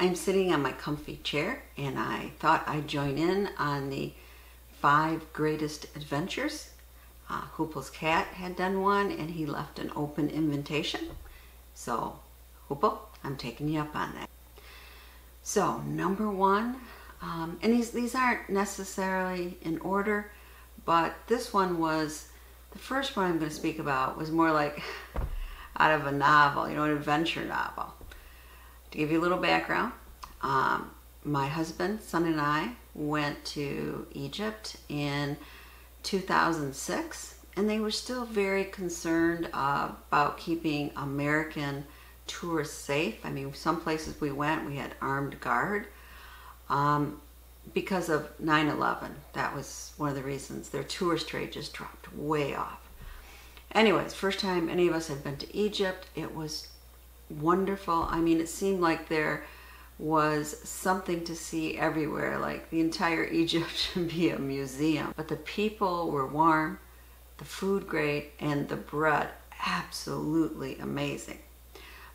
I'm sitting on my comfy chair and I thought I'd join in on the 5 greatest adventures. Hoople's cat had done one and he left an open invitation. So Hoople, I'm taking you up on that. So number 1, and these aren't necessarily in order, but this one was, the first one I'm going to speak about was more like out of a novel, you know, an adventure novel. To give you a little background, my husband, son, and I went to Egypt in 2006, and they were still very concerned about keeping American tourists safe. I mean, some places we went, we had armed guard because of 9/11. That was one of the reasons. Their tourist trade just dropped way off. Anyways, first time any of us had been to Egypt, it was wonderful. I mean, it seemed like there was something to see everywhere, like the entire Egypt should be a museum. But the people were warm, the food great, and the bread absolutely amazing.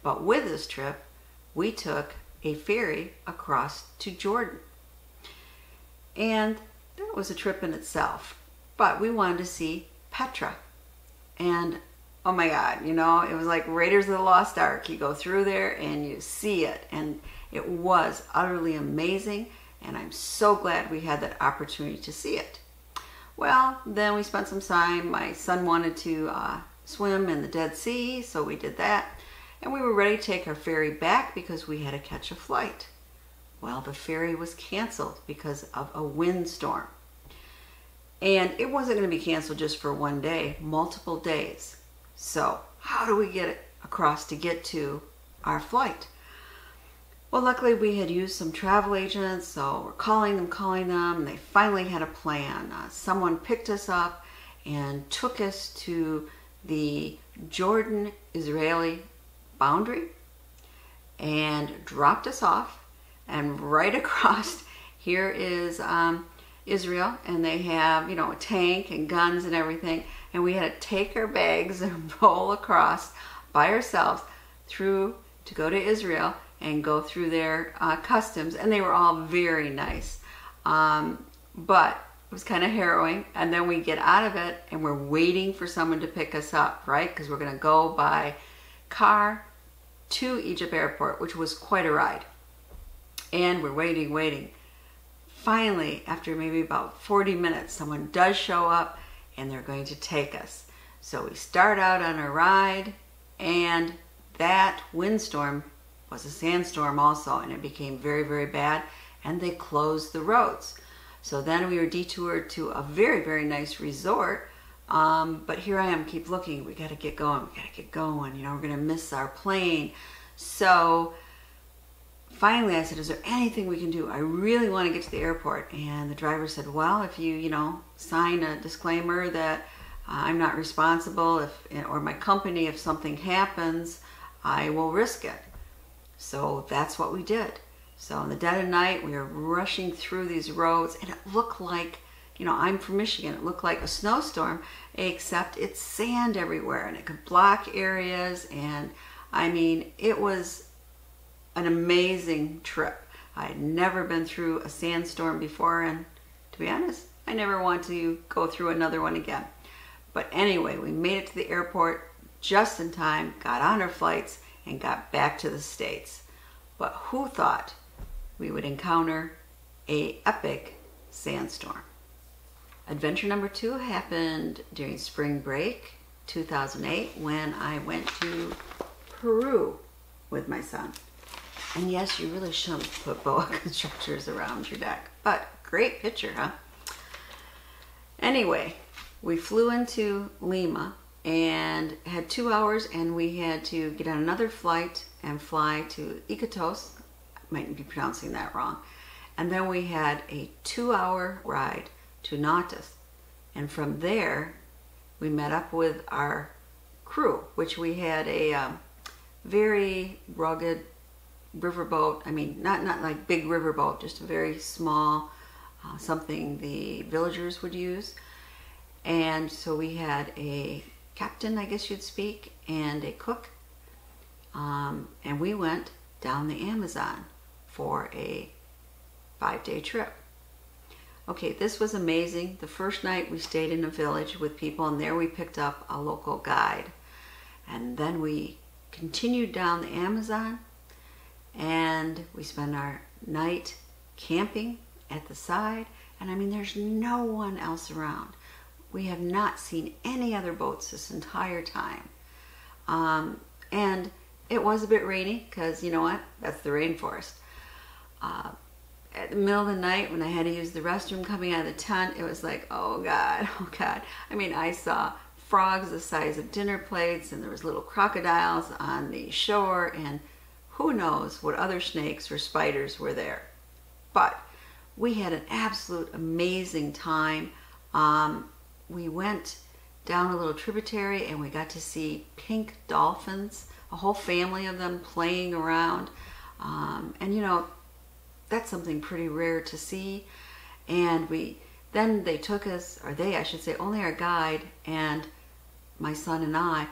But with this trip, we took a ferry across to Jordan. And that was a trip in itself. But we wanted to see Petra. And oh my God, you know, it was like Raiders of the Lost Ark. You go through there and you see it. And it was utterly amazing. And I'm so glad we had that opportunity to see it. Well, then we spent some time. My son wanted to swim in the Dead Sea, so we did that. And we were ready to take our ferry back because we had to catch a flight. Well, the ferry was canceled because of a windstorm. And it wasn't going to be canceled just for one day, multiple days. So how do we get it across to get to our flight? Well, luckily we had used some travel agents, so we're calling them, and they finally had a plan. Someone picked us up and took us to the Jordan-Israeli boundary and dropped us off. And right across here is Israel, and they have, you know, a tank and guns and everything. And we had to take our bags and roll across by ourselves through to go to Israel and go through their customs. And they were all very nice. But it was kind of harrowing. And then we get out of it and we're waiting for someone to pick us up, right? Because we're going to go by car to Egypt Airport, which was quite a ride. And we're waiting. Finally, after maybe about 40 minutes, someone does show up and they're going to take us. So we start out on a ride, and that windstorm was a sandstorm also, and it became very, very bad, and they closed the roads. So then we were detoured to a very, very nice resort. But here I am, keep looking. We got to get going. You know, we're going to miss our plane. So finally, I said, is there anything we can do? I really want to get to the airport. And the driver said, well, if you know, sign a disclaimer that I'm not responsible, or my company, if something happens, I will risk it. So that's what we did. So in the dead of night, we were rushing through these roads, and it looked like, you know, I'm from Michigan, it looked like a snowstorm, except it's sand everywhere, and it could block areas. And I mean, it was an amazing trip. I had never been through a sandstorm before, and to be honest, I never want to go through another one again. But anyway, we made it to the airport just in time, got on our flights, and got back to the States. But who thought we would encounter an epic sandstorm? Adventure number 2 happened during spring break 2008 when I went to Peru with my son. And yes, you really shouldn't put boa constrictors around your deck, but great picture, huh? Anyway, we flew into Lima and had 2 hours, and we had to get on another flight and fly to Iquitos. I might be pronouncing that wrong. And then we had a 2-hour ride to Nautis. And from there, we met up with our crew, which we had a very rugged riverboat. I mean, not like big riverboat, just a very small, something the villagers would use. And so we had a captain, I guess you'd speak, and a cook. And we went down the Amazon for a 5-day trip. Okay, this was amazing. The first night we stayed in a village with people, and there we picked up a local guide. And then we continued down the Amazon, and we spent our night camping at the side. And I mean, there's no one else around. We have not seen any other boats this entire time. And it was a bit rainy because, you know what, that's the rainforest. At the middle of the night when I had to use the restroom coming out of the tent, it was like, oh God, oh God. I mean, I saw frogs the size of dinner plates, and there was little crocodiles on the shore, and who knows what other snakes or spiders were there. But we had an absolute amazing time. We went down a little tributary and we got to see pink dolphins, a whole family of them playing around. And you know, that's something pretty rare to see. And then they took us, or they, I should say, only our guide and my son and I,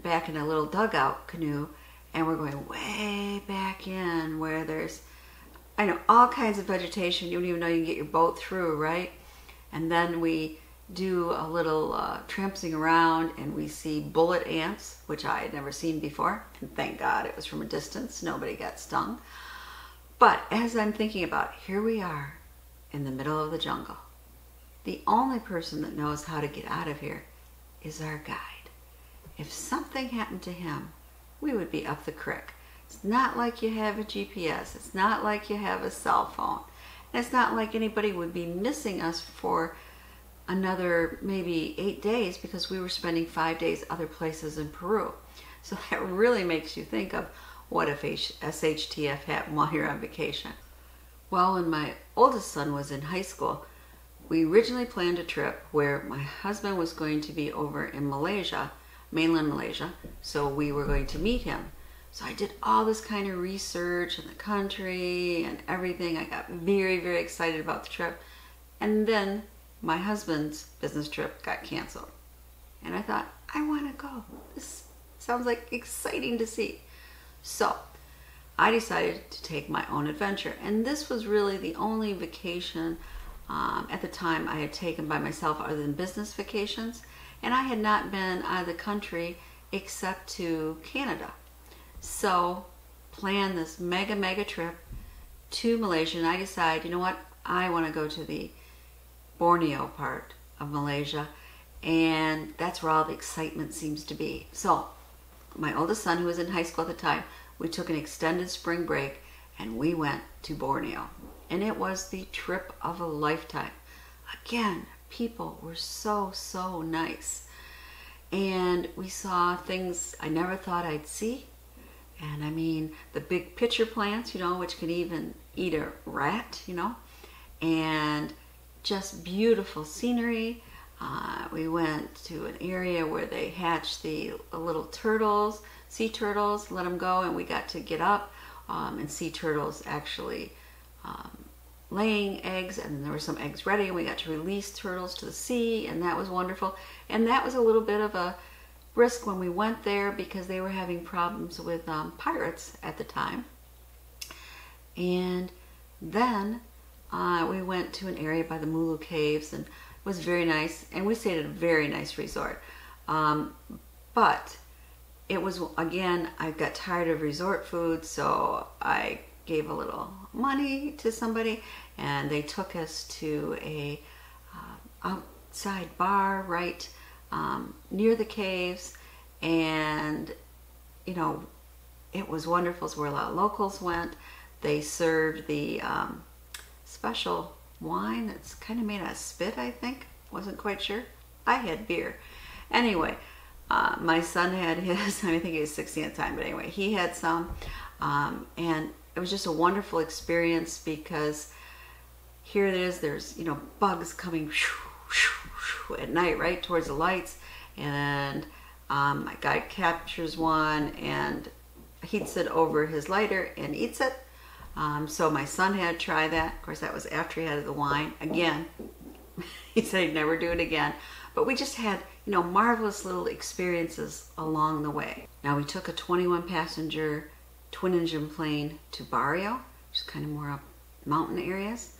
back in a little dugout canoe, and we're going way back in where there's, I know, all kinds of vegetation. You don't even know you can get your boat through, right? And then we do a little trampsing around, and we see bullet ants, which I had never seen before. And thank God it was from a distance. Nobody got stung. But as I'm thinking about, here we are in the middle of the jungle. The only person that knows how to get out of here is our guide. If something happened to him, we would be up the creek. It's not like you have a GPS. It's not like you have a cell phone. And it's not like anybody would be missing us for another maybe 8 days, because we were spending 5 days other places in Peru. So that really makes you think of, what if SHTF happened while you're on vacation? Well, when my oldest son was in high school, we originally planned a trip where my husband was going to be over in Malaysia, mainland Malaysia, so we were going to meet him. So I did all this kind of research in the country and everything. I got very, very excited about the trip. And then my husband's business trip got canceled. And I thought, I want to go. This sounds like exciting to see. So I decided to take my own adventure. And this was really the only vacation at the time I had taken by myself other than business vacations. And I had not been out of the country except to Canada. So planned this mega trip to Malaysia, and I decided, you know what, I want to go to the Borneo part of Malaysia, and that's where all the excitement seems to be. So my oldest son, who was in high school at the time, we took an extended spring break and we went to Borneo, and it was the trip of a lifetime. Again, people were so nice, and we saw things I never thought I'd see. And I mean, the big pitcher plants, you know, which can even eat a rat, you know, and just beautiful scenery. We went to an area where they hatched the little turtles, sea turtles, let them go, and we got to get up and see turtles actually laying eggs, and there were some eggs ready, and we got to release turtles to the sea, and that was wonderful. And that was a little bit of a risk when we went there, because they were having problems with pirates at the time. And then we went to an area by the Mulu Caves, and it was very nice, and we stayed at a very nice resort. But it was, again, I got tired of resort food, so I gave a little money to somebody, and they took us to a outside bar right near the caves, and you know, it was wonderful. It's where a lot of locals went. They served the special wine that's kind of made out of spit, I think. Wasn't quite sure. I had beer. Anyway, my son had his, I think he was 16 at the time, but anyway, he had some, and it was just a wonderful experience, because here it is, there's, you know, bugs coming at night right towards the lights, and my guy captures one and heats it over his lighter and eats it. So my son had to try that. Of course, that was after he had the wine. Again, he said he'd never do it again. But we just had, you know, marvelous little experiences along the way. Now, we took a 21-passenger twin-engine plane to Barrio, which is kind of more up mountain areas.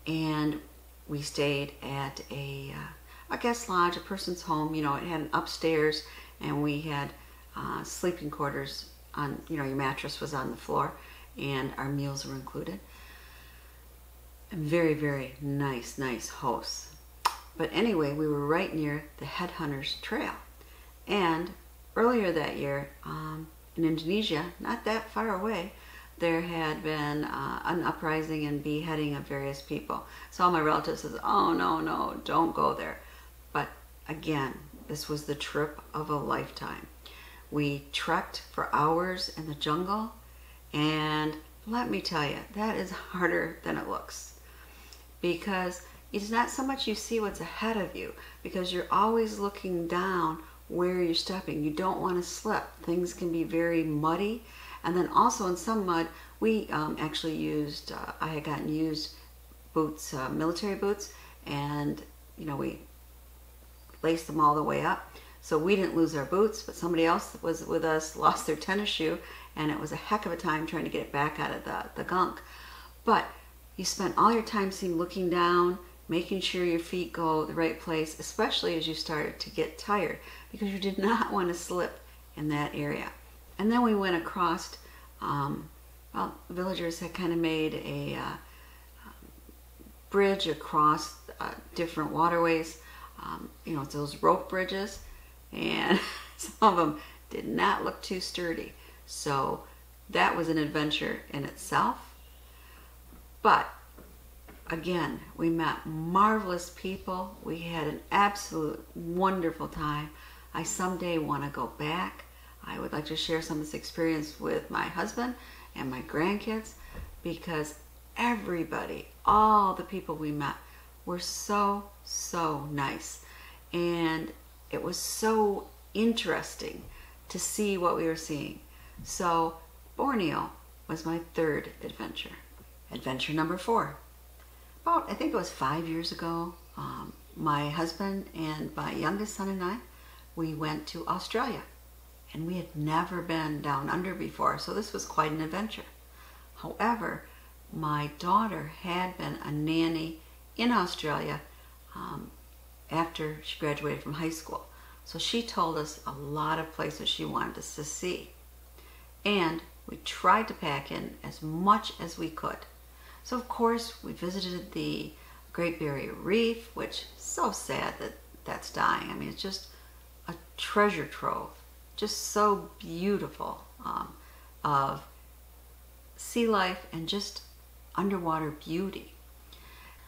And we stayed at a guest lodge, a person's home. You know, it had an upstairs, and we had sleeping quarters on, you know, your mattress was on the floor, and our meals were included. And very, very nice hosts. But anyway, we were right near the Headhunters Trail. And earlier that year, in Indonesia, not that far away, there had been an uprising and beheading of various people. So all my relatives said, oh, no, don't go there. But again, this was the trip of a lifetime. We trekked for hours in the jungle, and let me tell you, that is harder than it looks. Because it's not so much you see what's ahead of you, because you're always looking down where you're stepping. You don't want to slip. Things can be very muddy. And then also in some mud, we actually used, I had gotten used boots, military boots, and you know, we laced them all the way up. So we didn't lose our boots, but somebody else that was with us lost their tennis shoe, and it was a heck of a time trying to get it back out of the gunk. But you spent all your time looking down, making sure your feet go the right place, especially as you started to get tired, because you did not want to slip in that area. And then we went across, well, villagers had kind of made a bridge across different waterways, you know, those rope bridges, and some of them did not look too sturdy. So that was an adventure in itself. But again, we met marvelous people. We had an absolute wonderful time. I someday want to go back. I would like to share some of this experience with my husband and my grandkids, because everybody, all the people we met were so nice. And it was so interesting to see what we were seeing. So Borneo was my third adventure. Adventure number 4. About, I think it was 5 years ago, my husband and my youngest son and I, we went to Australia. And we had never been down under before, so this was quite an adventure. However, my daughter had been a nanny in Australia after she graduated from high school. So she told us a lot of places she wanted us to see. And we tried to pack in as much as we could. So of course, we visited the Great Barrier Reef, which is so sad that that's dying. I mean, it's just a treasure trove. Just so beautiful of sea life and just underwater beauty.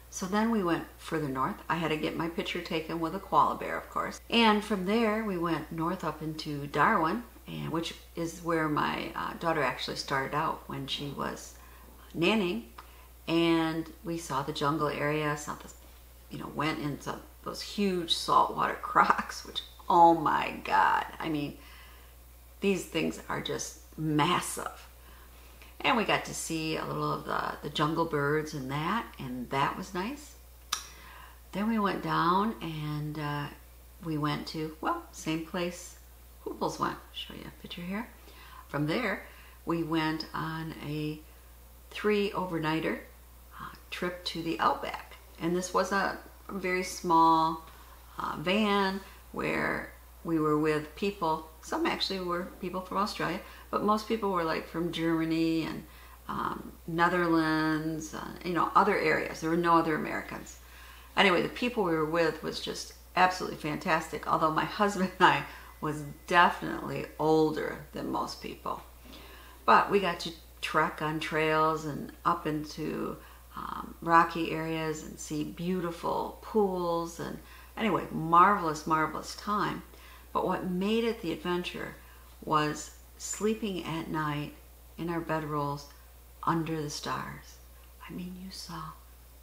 So then we went further north. I had to get my picture taken with a koala bear, of course. And from there, we went north up into Darwin, and which is where my daughter actually started out when she was nannying. And we saw the jungle area, saw the, you know, went into those huge saltwater crocs, which, oh my God, I mean, these things are just massive. And we got to see a little of the jungle birds and that was nice. Then we went down and we went to, well, same place Hooples went. I'll show you a picture here. From there, we went on a 3-overnighter trip to the Outback. And this was a very small van where we were with people. Some actually were people from Australia, but most people were like from Germany and Netherlands, you know, other areas. There were no other Americans. Anyway, the people we were with was just absolutely fantastic, although my husband and I was definitely older than most people. But we got to trek on trails and up into rocky areas and see beautiful pools, and anyway, marvelous time. But what made it the adventure was sleeping at night in our bedrolls under the stars. I mean, you saw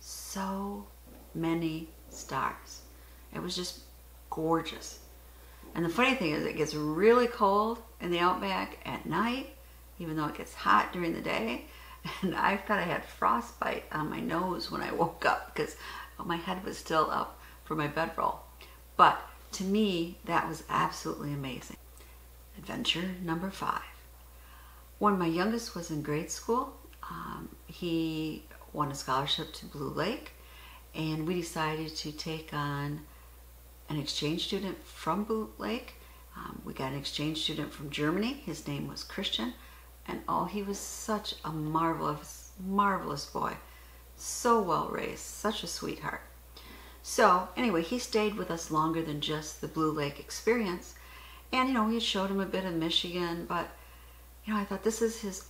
so many stars. It was just gorgeous. And the funny thing is, it gets really cold in the Outback at night, even though it gets hot during the day. And I thought I had frostbite on my nose when I woke up because my head was still up for my bedroll. But to me, that was absolutely amazing. Adventure number 5. When my youngest was in grade school, He won a scholarship to Blue Lake, and we decided to take on an exchange student from Blue Lake. We got an exchange student from Germany. His name was Christian, and oh, he was such a marvelous, marvelous boy. So well raised, such a sweetheart. So anyway, he stayed with us longer than just the Blue Lake experience. And, we had showed him a bit of Michigan, but, I thought this is his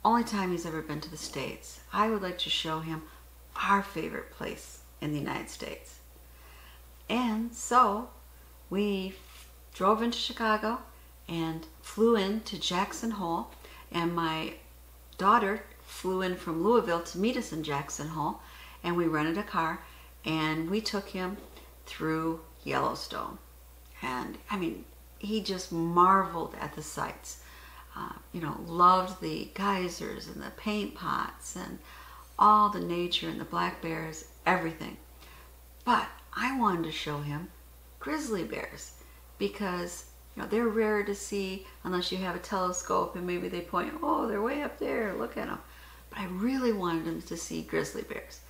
only time he's ever been to the States. I would like to show him our favorite place in the United States. And so we drove into Chicago and flew into Jackson Hole, and my daughter flew in from Louisville to meet us in Jackson Hole, and we rented a car and we took him through Yellowstone. And he just marveled at the sights. Loved the geysers and the paint pots and all the nature and the black bears, everything. But I wanted to show him grizzly bears because they're rare to see unless you have a telescope and maybe they point, oh, they're way up there, look at them. But I really wanted him to see grizzly bears.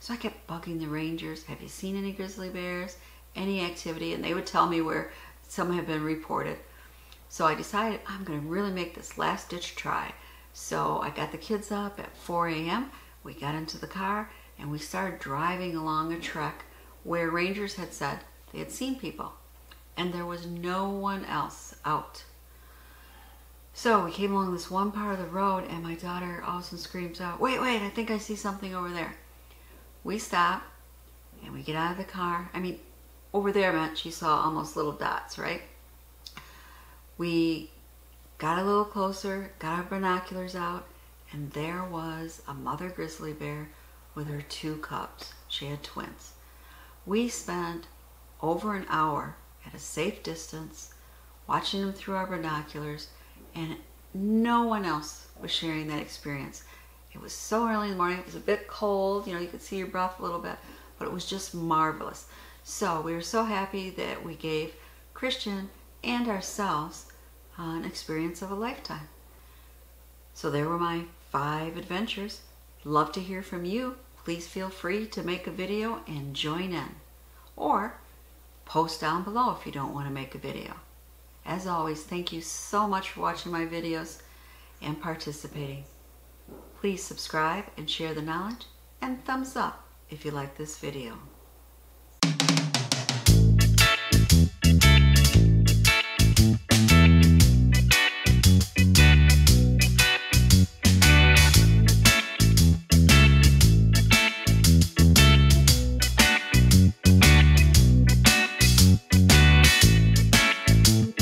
So I kept bugging the rangers, have you seen any grizzly bears, any activity? And they would tell me where some have been reported. So I decided I'm going to really make this last ditch try. So I got the kids up at 4 a.m. We got into the car and we started driving along a trek where rangers had said they had seen people. And there was no one else out. So we came along this one part of the road and my daughter all of a sudden screams out, wait, I think I see something over there. We stop and we get out of the car. Over there meant she saw almost little dots, right? We got a little closer, got our binoculars out, and there was a mother grizzly bear with her 2 cubs. She had twins. We spent over an hour at a safe distance watching them through our binoculars, and no one else was sharing that experience. It was so early in the morning, it was a bit cold, you could see your breath a little bit, but it was just marvelous. So we were so happy that we gave Christian and ourselves an experience of a lifetime. So there were my 5 adventures. Love to hear from you. Please feel free to make a video and join in. Or post down below if you don't want to make a video. As always, thank you so much for watching my videos and participating. Please subscribe and share the knowledge, and thumbs up if you like this video.